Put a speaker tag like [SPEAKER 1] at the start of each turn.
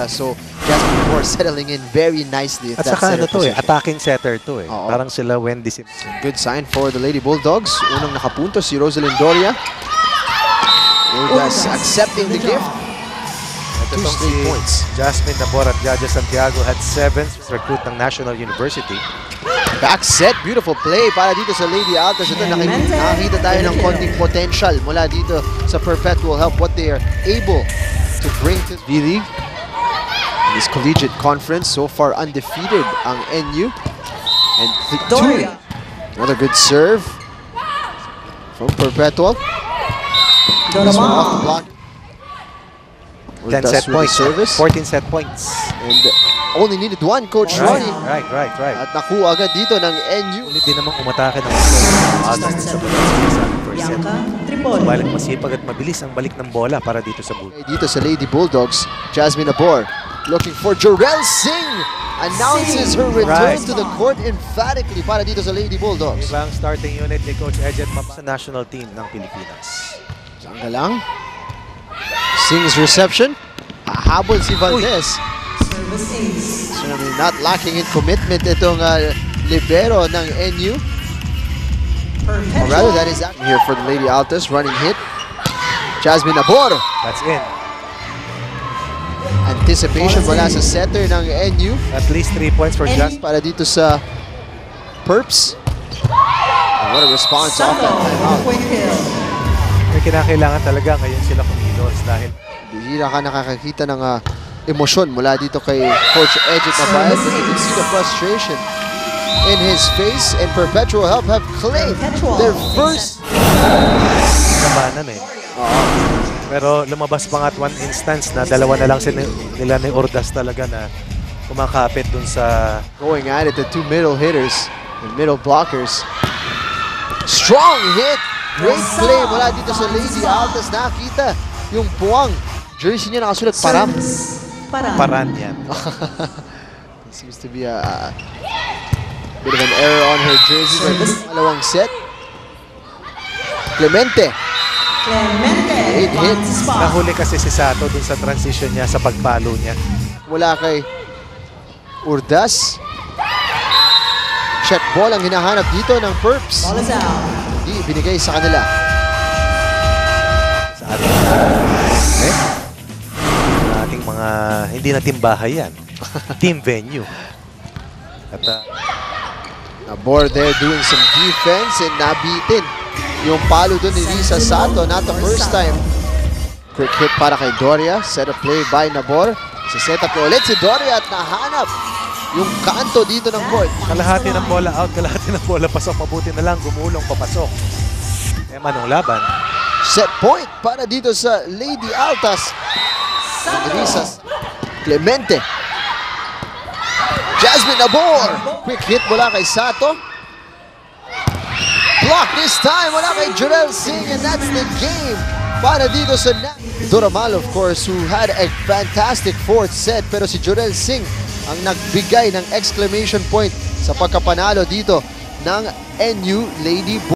[SPEAKER 1] So Jasmine Nabor settling in very nicely at that
[SPEAKER 2] saka
[SPEAKER 1] center position.
[SPEAKER 2] attacking setter to eh.
[SPEAKER 1] Oo.
[SPEAKER 2] Parang sila Wendy Sim.
[SPEAKER 1] Good sign for the Lady Bulldogs. Unang nakapunto si Rosalind Doria. Urdas accepting the gift.
[SPEAKER 2] Ito
[SPEAKER 1] 2 straight points.
[SPEAKER 2] Jasmine Nabor at Jaja Santiago had 7 recruit ng National University.
[SPEAKER 1] Back set, beautiful play para dito sa Lady Altas. Ito nakikita tayo ng konting potential mula dito sa Perpetual Help, what they are able to bring to V-League. In this collegiate conference, so far undefeated ang NU. And Doria. Another good serve from Perpetual. This one off the block.
[SPEAKER 2] 10 set points,
[SPEAKER 1] service.
[SPEAKER 2] 14 set points.
[SPEAKER 1] And only needed one, Coach Ronnie.
[SPEAKER 2] Right.
[SPEAKER 1] At nakuha agad dito ng NU.
[SPEAKER 2] Ulit din namang umatake ng Altas sa first set. Subalit masipag at mabilis ang balik ng bola para dito sa Bull.
[SPEAKER 1] Dito sa Lady Bulldogs, Jasmine Nabor looking for Jorel Singh. Announces her return to the court emphatically para dito sa Lady Bulldogs.
[SPEAKER 2] Ibang starting unit ni Coach Ejet sa national team ng Pilipinas.
[SPEAKER 1] Saan ka lang? Singh's reception. Hahabol si Valdez. So, not lacking in commitment itong libero ng NU. Or rather, that is here for the Lady Altas. Running hit. Jasmine Nabor.
[SPEAKER 2] That's in.
[SPEAKER 1] Anticipation mula sa setter ng NU.
[SPEAKER 2] At least 3 points for Jasmine.
[SPEAKER 1] Para dito sa Perps. And what a response off that timeout.
[SPEAKER 2] May kinakailangan talaga ngayon sila kumilos dahil
[SPEAKER 1] bihira ka nakakakita ng emosyon mula dito kay Coach Ejet Nabayad. But you can see the frustration in his face, and Perpetual Help have claimed their first.
[SPEAKER 2] Kabanan eh. Pero lumabas pa nga at one instance na dalawa na lang nila ni Urdas talaga na kumakapit dun sa
[SPEAKER 1] going at it, the two middle hitters, the middle blockers. Strong hit! Great play mula dito sa Lady Altas. Nakita yung puwang. Jersey niya nakasulat Param.
[SPEAKER 2] Paran yan.
[SPEAKER 1] Seems to be a bit of an error on her jersey. But malawang set. Clemente. Great hit.
[SPEAKER 2] Nahuli kasi si Sato dun sa transition niya sa pagpalo niya.
[SPEAKER 1] Mula kay Urdas. Check ball ang hinahanap dito ng Perps. Hindi binigay sa kanila.
[SPEAKER 2] Sa ating mga hindi na team bahay yan. Team venue. At
[SPEAKER 1] Nabor there doing some defense and nabitin yung palo doon ni Risa Sato. Not the first time. Quick hit para kay Doria. Set up play by Nabor. Set up ulit si Doria at nahanap yung kanto dito ng court.
[SPEAKER 2] Kalahati ng bola out, kalahati ng bola pasok. Mabuti na lang gumulong papasok. Manong laban.
[SPEAKER 1] Set point para dito sa Lady Altas. Risas. Clemente. Jasmine Nabor. Quick hit mula kay Sato. Block this time mula kay Jorel Singh, and that's the game para dito sa Doramal, of course, who had a fantastic fourth set, pero si Jorel Singh ang nagbigay ng exclamation point sa pagkapanalo dito ng NU Lady Bulldogs.